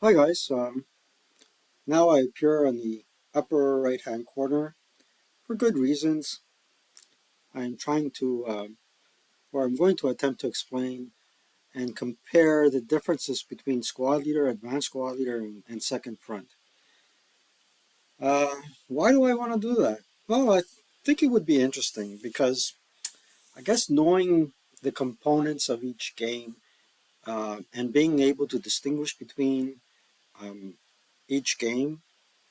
Hi guys, now I appear on the upper right hand corner for good reasons. I'm trying to, or I'm going to attempt to explain and compare the differences between squad leader, advanced squad leader, and second front. Why do I want to do that? Well, I think it would be interesting because I guess knowing the components of each game and being able to distinguish between um, each game,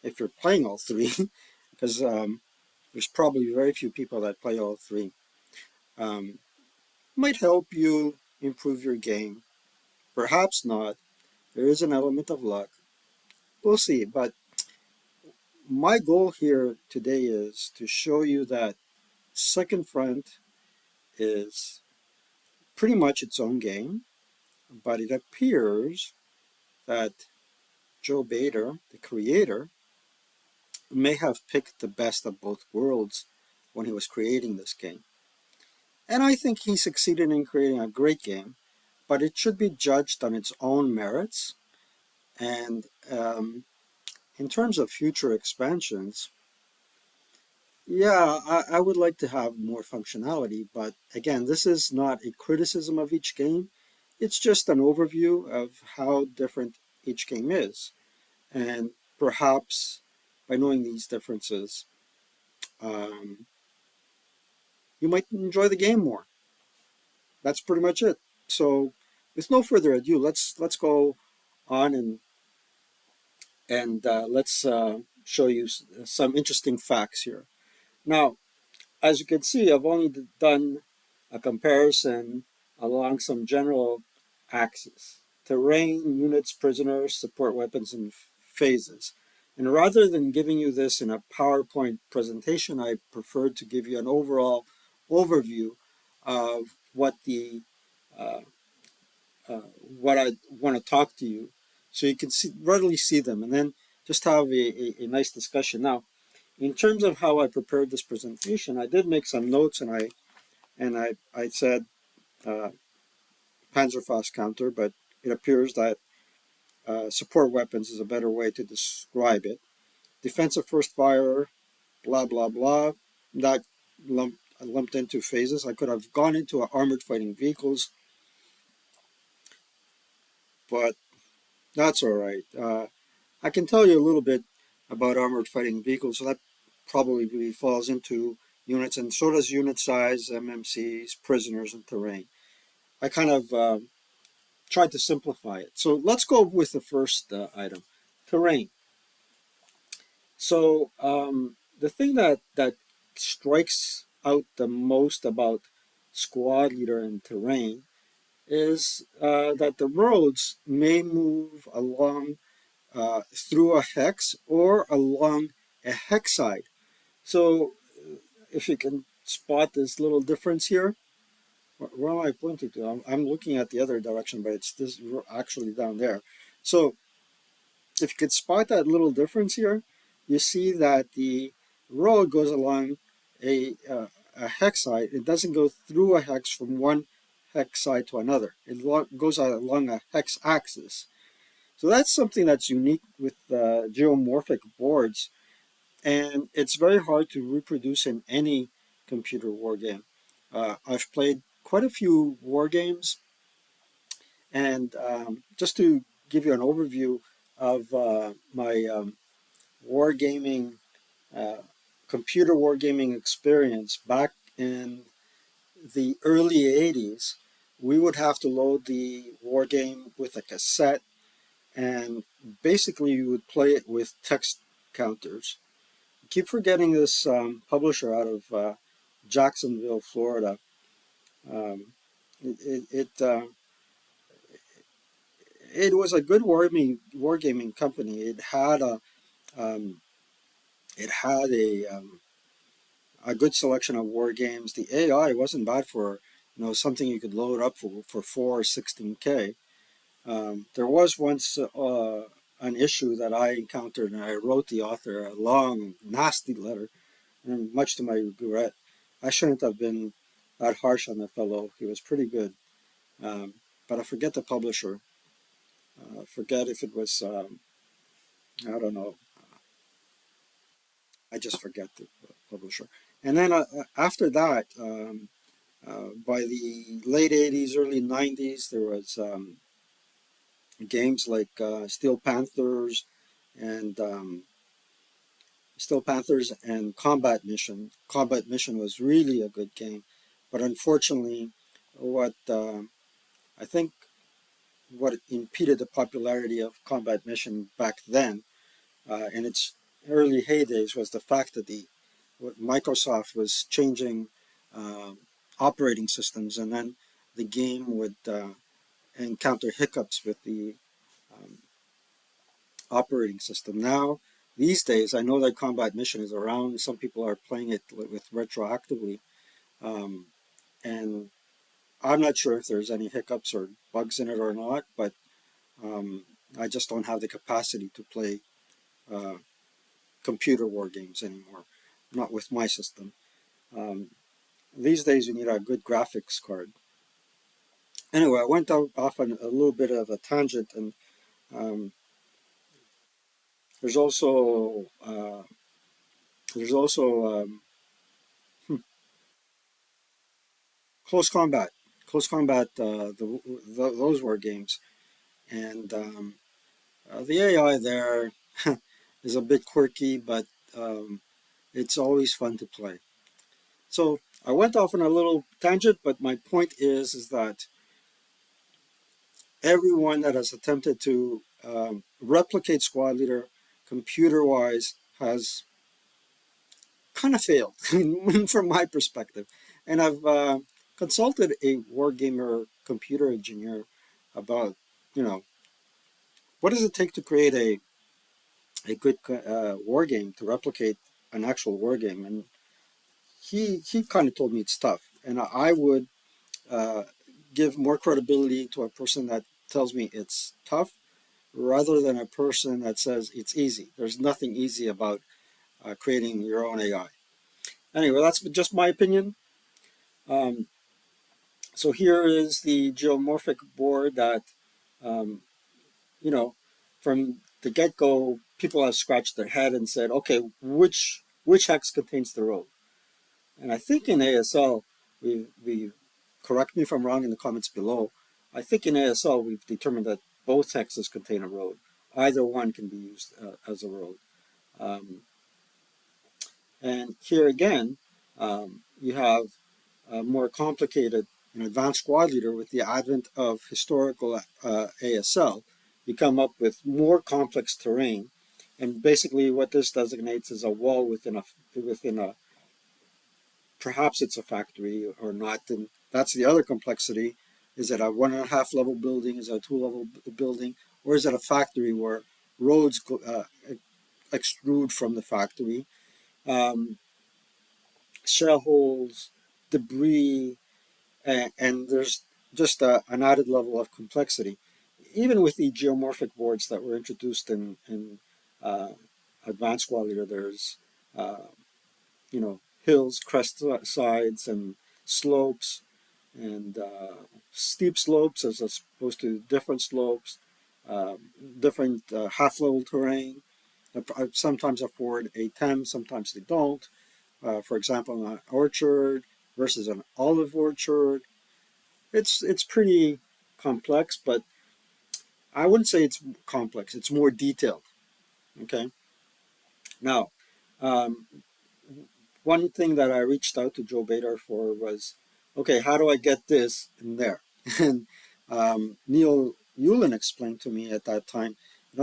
if you're playing all three, because there's probably very few people that play all three. Um, might help you improve your game. Perhaps not. There is an element of luck. We'll see. But my goal here today is to show you that Second Front is pretty much its own game, but it appears that Joe Bader, the creator, may have picked the best of both worlds when he was creating this game. And I think he succeeded in creating a great game, but it should be judged on its own merits. And in terms of future expansions, yeah, I would like to have more functionality. But again, this is not a criticism of each game. It's just an overview of how different each game is. And perhaps by knowing these differences, um, you might enjoy the game more. That's pretty much it. So, with no further ado, let's go on and let's show you some interesting facts here. Now, as you can see, I've only done a comparison along some general axes: terrain, units, prisoners, support weapons, and phases. And rather than giving you this in a PowerPoint presentation, I preferred to give you an overall overview of uh, what I want to talk to you, so you can readily see them, and then just have a nice discussion. Now, in terms of how I prepared this presentation, I did make some notes, and I said uh, Panzerfaust counter, but it appears that support weapons is a better way to describe it. Defensive first fire, blah blah blah. That lumped into phases. I could have gone into armored fighting vehicles, but that's all right. I can tell you a little bit about armored fighting vehicles, so that probably really falls into units, and so does unit size, MMCs, prisoners, and terrain. I kind of tried to simplify it. So let's go with the first item, terrain. So the thing that strikes out the most about squad leader and terrain is that the roads may move along through a hex or along a hexide. So if you can spot this little difference here, where am I pointing to? I'm looking at the other direction, but it's this actually down there. So if you could spot that little difference here, you see that the road goes along a hexide. It doesn't go through a hex from one hexide to another. It goes along a hex axis. So that's something that's unique with geomorphic boards, and it's very hard to reproduce in any computer war game. I've played quite a few war games, and just to give you an overview of my wargaming, uh, computer wargaming experience back in the early 80s, we would have to load the war game with a cassette, and basically you would play it with text counters. I keep forgetting this publisher out of Jacksonville, Florida. Um, it was a good wargaming company. Um, it had a good selection of war games. The AI wasn't bad for something you could load up for 4 or 16K. There was once an issue that I encountered, and I wrote the author a long, nasty letter, and much to my regret. I shouldn't have been that harsh on the fellow. He was pretty good, um, but I forget the publisher. Forget if it was, I don't know, I just forget the publisher. And then after that, by the late 80s, early 90s, there was games like and Steel Panthers and Combat Mission. Combat Mission was really a good game, but unfortunately, what I think what impeded the popularity of Combat Mission back then, in its early heydays, was the fact that the Microsoft was changing uh, operating systems, and then the game would encounter hiccups with the um, operating system. Now, these days, I know that Combat Mission is around. Some people are playing it with retroactively, um, and I'm not sure if there's any hiccups or bugs in it or not. But um, I just don't have the capacity to play uh, computer war games anymore. Not with my system. Um, these days, you need a good graphics card. Anyway, I went out off on a little bit of a tangent, and um, there's also there's also hmm, close combat, close combat. Those were games, and the AI there is a bit quirky, but um, it's always fun to play. So I went off on a little tangent, but my point is that everyone that has attempted to replicate Squad Leader computer-wise has kind of failed from my perspective. And I've consulted a wargamer computer engineer about, you know, what does it take to create a good war game to replicate an actual war game? And he kind of told me it's tough. And I would uh, give more credibility to a person that tells me it's tough rather than a person that says it's easy. There's nothing easy about creating your own AI. Anyway, that's just my opinion. Um, so here is the geomorphic board that, um, you know, from the get-go, people have scratched their head and said, okay, which hex contains the road? And I think in ASL, we correct me if I'm wrong in the comments below. I think in ASL we've determined that both hexes contain a road. Either one can be used as a road. Um, and here again, you have a more complicated and advanced squad leader with the advent of historical ASL. You come up with more complex terrain, and basically what this designates is a wall within a perhaps it's a factory or not. And that's the other complexity. Is it a 1.5 level building? Is it a 2 level building? Or is it a factory where roads extrude from the factory? Um, Shell holes, debris, and there's just an added level of complexity. Even with the geomorphic boards that were introduced in uh, advanced quality, there's uh, hills, crest sides, and slopes, and steep slopes as opposed to different slopes, uh, different half-level terrain. Sometimes afford a 10, sometimes they don't. For example, an orchard versus an olive orchard. It's pretty complex, but I wouldn't say it's complex. It's more detailed. Okay. Now, um, one thing that I reached out to Joe Bader for was, okay, how do I get this in there? And Neil Yulin explained to me at that time,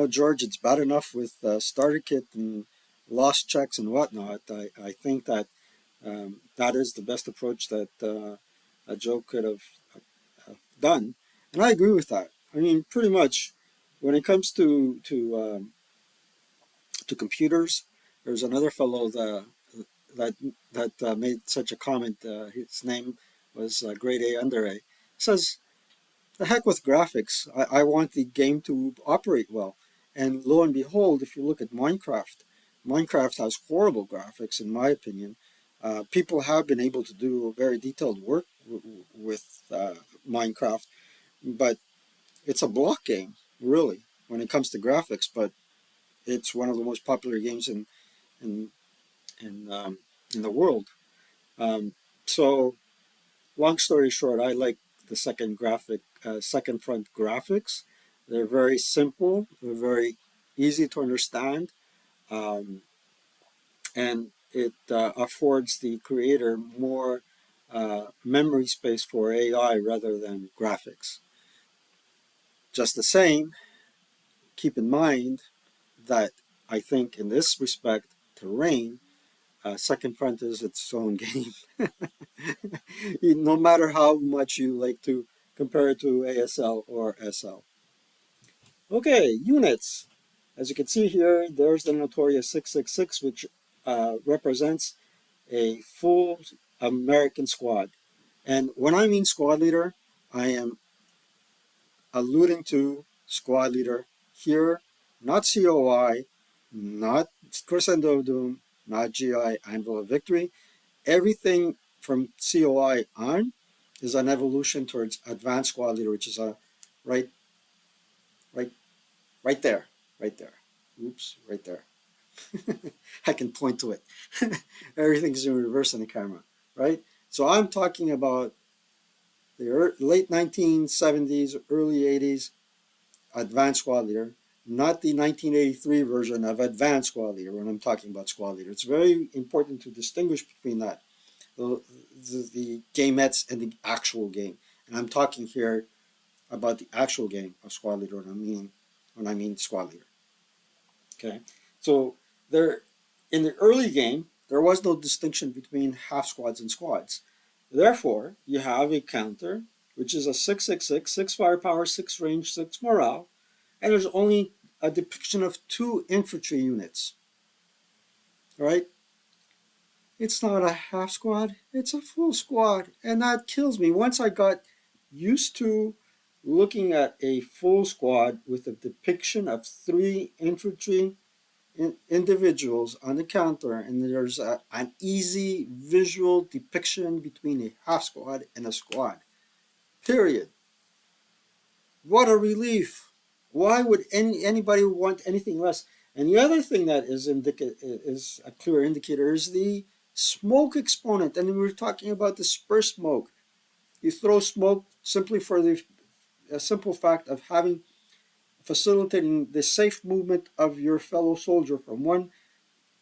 George, it's bad enough with starter kit and lost checks and whatnot. I think that that is the best approach that Joe could have done, and I agree with that. I mean, pretty much, when it comes to computers, there's another fellow that made such a comment. His name was Grade A Under A. Says, "The heck with graphics. I want the game to operate well." And lo and behold, if you look at Minecraft, Minecraft has horrible graphics, in my opinion. People have been able to do very detailed work with Minecraft, but it's a block game. really, when it comes to graphics, but it's one of the most popular games in in, um, in the world. Um, so, long story short, I like the second front graphics. They're very simple. They're very easy to understand, um, and it affords the creator more memory space for AI rather than graphics. Just the same, keep in mind that I think in this respect, Terrain, Second Front is its own game. No matter how much you like to compare it to ASL or SL. Okay, units. As you can see here, there's the notorious 666, which represents a full American squad. And when I mean squad leader, I am alluding to squad leader here, not COI, not Crescendo of Doom, not GI, Anvil of Victory. Everything from COI on is an evolution towards advanced squad leader, which is a right, right, right there, right there. Oops, right there. I can point to it. Everything's in reverse in the camera, right? So I'm talking about the late 1970s, early 80s advanced squad leader, not the 1983 version of advanced squad leader when I'm talking about squad leader. It's very important to distinguish between that, the gamettes and the actual game. And I'm talking here about the actual game of squad leader when I mean squad leader. Okay, so there in the early game there was no distinction between half squads and squads. Therefore, you have a counter which is a 666, 6 firepower, 6 range, 6 morale, and there's only a depiction of 2 infantry units. All right, it's not a half squad, it's a full squad, and that kills me. Once I got used to looking at a full squad with a depiction of 3 infantry individuals on the counter, and there's an easy visual depiction between a half squad and a squad. Period. What a relief! Why would anybody want anything less? And the other thing that is a clear indicator is the smoke exponent. And we were talking about dispersed smoke. You throw smoke simply for the simple fact of facilitating the safe movement of your fellow soldier from one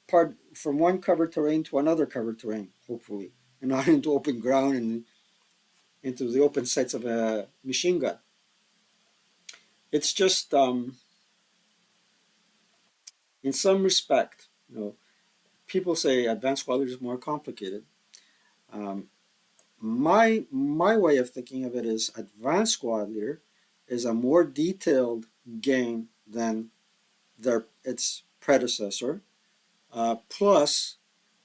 covered terrain to another covered terrain, hopefully, and not into open ground and into the open sights of a machine gun. It's just, in some respect, people say advanced squad is more complicated. Um, my way of thinking of it is advanced squad leader is a more detailed game than its predecessor. Plus,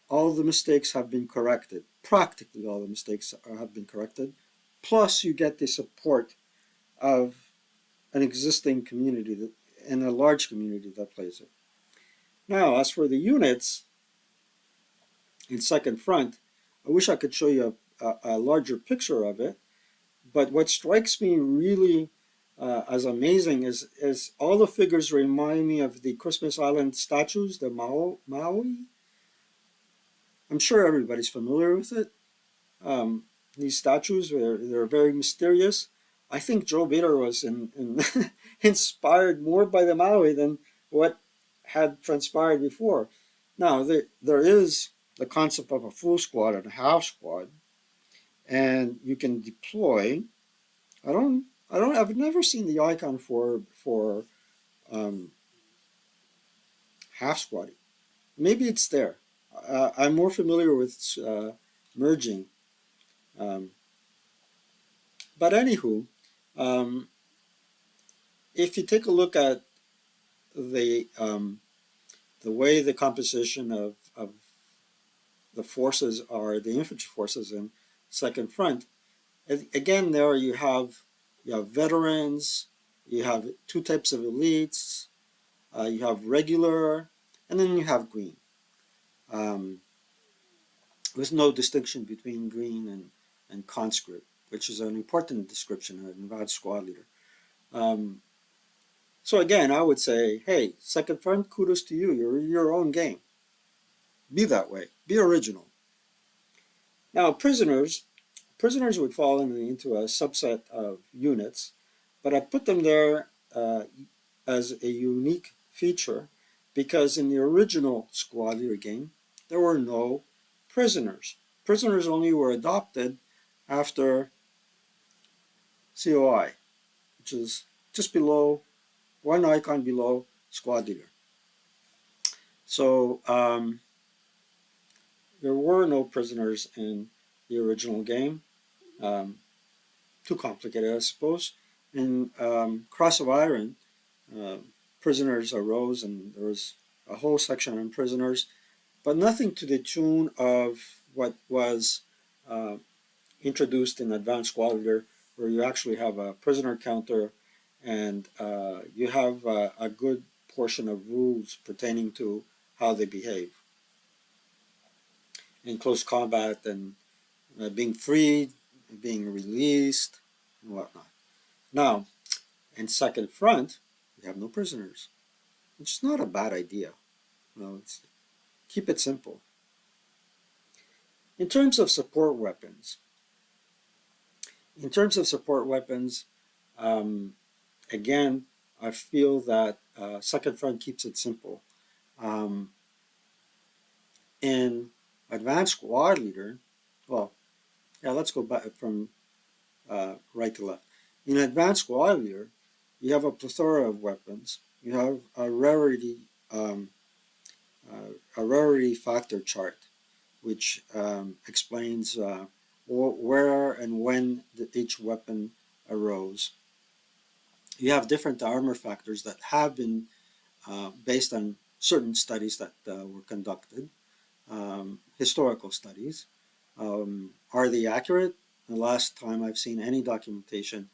all the mistakes have been corrected. Practically all the mistakes have been corrected. Plus, you get the support of an existing community and a large community that plays it. Now, as for the units in Second Front, I wish I could show you a larger picture of it. But what strikes me really as amazing is all the figures remind me of the Christmas Island statues, the Maui. I'm sure everybody's familiar with it. Um, these statues, they're very mysterious. I think Joe Bader was inspired more by the Maui than what had transpired before. Now, there is the concept of a full squad and a half squad, and you can deploy. I've never seen the icon for um, half squatting. Maybe it's there. I'm more familiar with merging. Um, but anywho, um, if you take a look at the way the composition of the forces are, the infantry forces in Second Front, again there you have veterans, you have 2 types of elites, you have regular, and then you have green. Um, there's no distinction between green and conscript, which is an important description of an advanced squad leader. Um, So again, I would say, hey, second front, kudos to you. You're your own game. Be that way. Be original. Now, prisoners would fall into a subset of units, but I put them there as a unique feature because in the original squad leader game, there were no prisoners. Prisoners only were adopted after COI, which is just below, one icon below squad leader. So there were no prisoners in the original game. Um, Too complicated, I suppose. In Cross of Iron, uh, prisoners arose, and there was a whole section on prisoners, but nothing to the tune of what was uh, introduced in Advanced Squad Leader, where you actually have a prisoner counter and you have a good portion of rules pertaining to how they behave in close combat and being freed, being released, and whatnot. Now, in Second Front, we have no prisoners, which is not a bad idea. Keep it simple. In terms of support weapons, in terms of support weapons, um, again, I feel that Second Front keeps it simple. Um, in Advanced Squad Leader, well, yeah, let's go back from right to left. In Advanced Squad Leader, you have a plethora of weapons. You have um, a rarity factor chart, which explains where and when each weapon arose. You have different armor factors that have been based on certain studies that were conducted, historical studies. Are they accurate? The last time I've seen any documentation,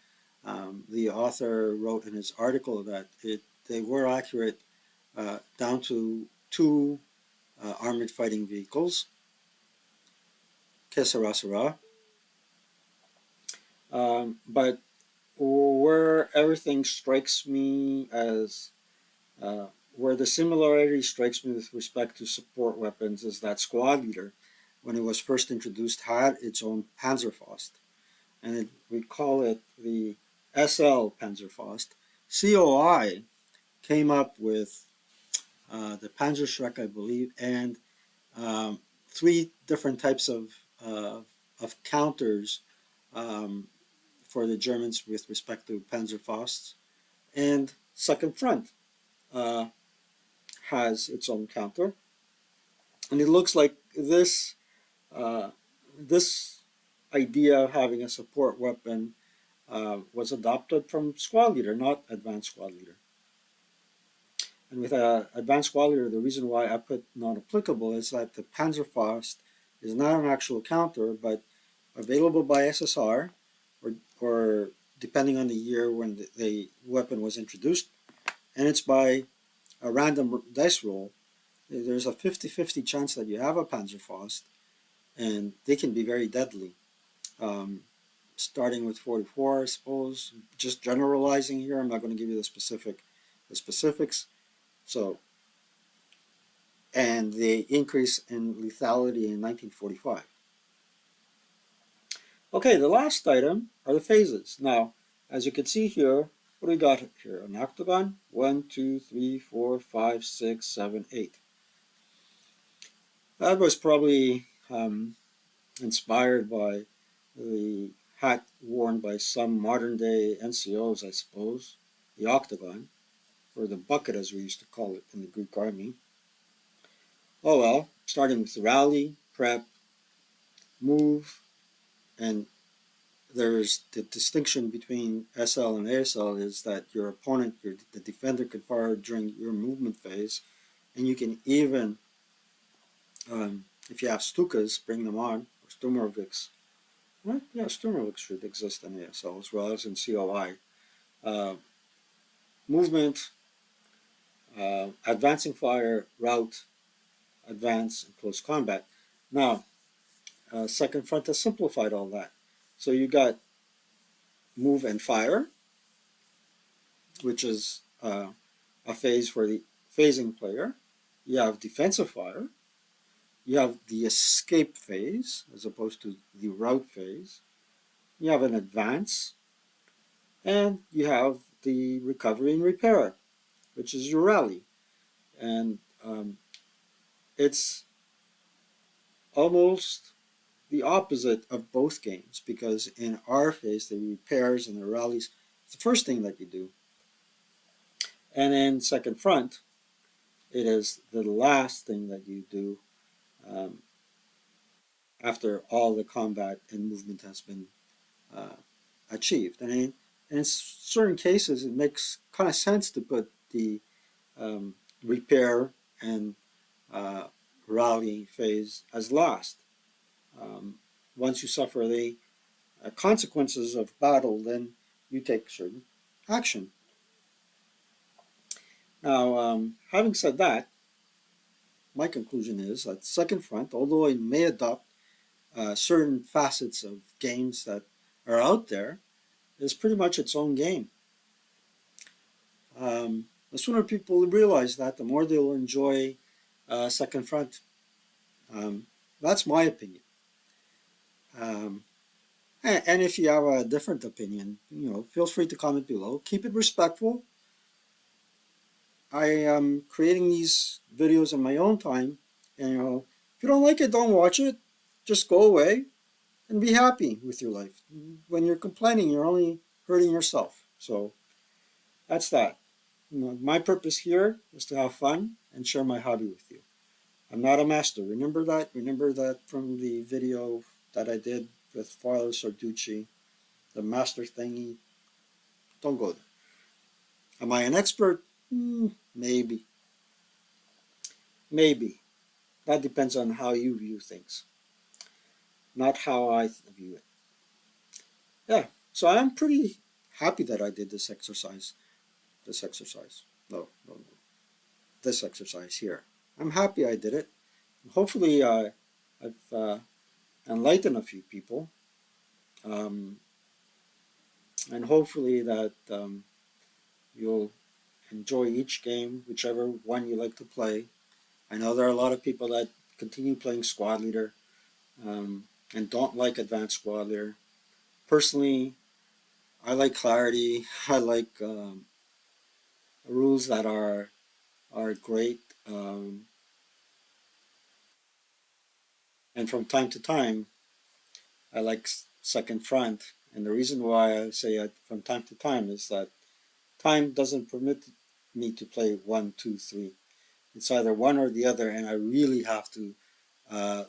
the author wrote in his article that they were accurate down to two armored fighting vehicles, que sera sera. But where everything strikes me as uh, where the similarity strikes me with respect to support weapons is that Squad Leader, when it was first introduced, had its own Panzerfaust, and we call it the SL Panzerfaust. COI came up with the Panzerschreck, I believe, and um, three different types of counters um, for the Germans with respect to Panzerfausts. And Second Front uh, has its own counter, and it looks like uh, this idea of having a support weapon was adopted from Squad Leader, not Advanced Squad Leader. And with Advanced Squad Leader, the reason why I put not applicable is that the Panzerfaust is not an actual counter, but available by SSR, or depending on the year when the weapon was introduced, and it's by a random dice roll. There's a 50-50 chance that you have a Panzerfaust, and they can be very deadly. Um, Starting with 44, I suppose. Just generalizing here, I'm not going to give you the specifics. So, and the increase in lethality in 1945. Okay, the last item are the phases. Now, as you can see here, what do we got here? An octagon? 1, 2, 3, 4, 5, 6, 7, 8. That was probably inspired by the hat worn by some modern day NCOs, I suppose, the octagon, or the bucket as we used to call it in the Greek army. Oh well, starting with rally, prep, move, and there's the distinction between SL and ASL is that your opponent, the defender, can fire during your movement phase, and you can even, if you have Stukas, bring them on, or Sturmovix. What? Yeah, Sturmovix should exist in ASL as well as in COI. Uh, Movement, advancing fire, route, advance, and close combat. Now, Second Front has simplified all that. So you got move and fire, which is a phase for the phasing player. You have defensive fire. You have the escape phase as opposed to the route phase. You have an advance, and you have the recovery and repair, which is your rally. And it's almost the opposite of both games because in our phase, the repairs and the rallies, it's the first thing that you do. And in second front, it is the last thing that you do um, after all the combat and movement has been uh, achieved. And in certain cases, it makes kind of sense to put the repair and uh, rally phase as last. Um, Once you suffer the consequences of battle, then you take certain action. Now, having said that, my conclusion is that Second Front, although it may adopt certain facets of games that are out there, is pretty much its own game. The sooner people realize that, the more they'll enjoy Second Front. Um, that's my opinion. Um, and if you have a different opinion, feel free to comment below. Keep it respectful. I am creating these videos in my own time, and if you don't like it, don't watch it. Just go away and be happy with your life. When you're complaining, you're only hurting yourself. So that's that. My purpose here is to have fun and share my hobby with you. I'm not a master. Remember that? Remember that from the video that I did with Father Sarducci, the master thingy. Don't go there. Am I an expert? Maybe. Maybe. That depends on how you view things, not how I view it. Yeah. So I'm pretty happy that I did this exercise. This exercise. No, no, no. This exercise here. I'm happy I did it. Hopefully, I've enlightened a few people, um, and hopefully that you'll enjoy each game, whichever one you like to play. I know there are a lot of people that continue playing Squad Leader and don't like Advanced Squad Leader. Personally, I like clarity. I like rules that are great. And from time to time, I like Second Front. And the reason why I say it from time to time is that time doesn't permit me to play one, two, three. It's either one or the other, and I really have to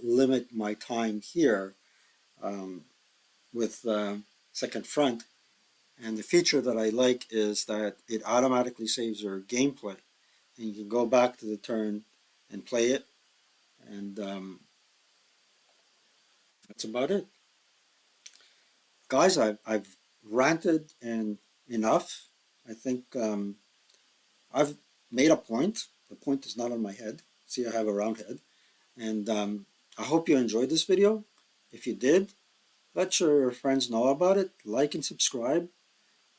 limit my time here um, with Second Front. And the feature that I like is that it automatically saves your gameplay, and you can go back to the turn and play it. And that's about it, guys. I've ranted and enough. I think I've made a point. The point is not on my head. See, I have a round head. And I hope you enjoyed this video. If you did, let your friends know about it. Like and subscribe.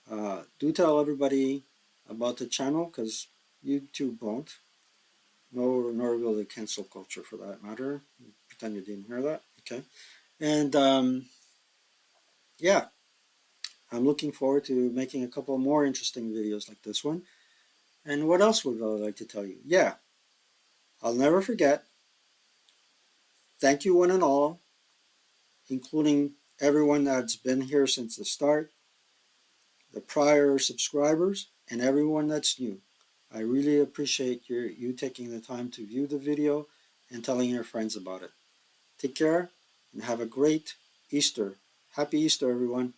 Do tell everybody about the channel because YouTube won't. Nor will the cancel culture for that matter. Pretend you didn't hear that. Okay. And yeah, I'm looking forward to making a couple more interesting videos like this one. And what else would I like to tell you? Yeah, I'll never forget. Thank you one and all, including everyone that's been here since the start, the prior subscribers, and everyone that's new. I really appreciate you taking the time to view the video and telling your friends about it. Take care and have a great Easter. Happy Easter, everyone.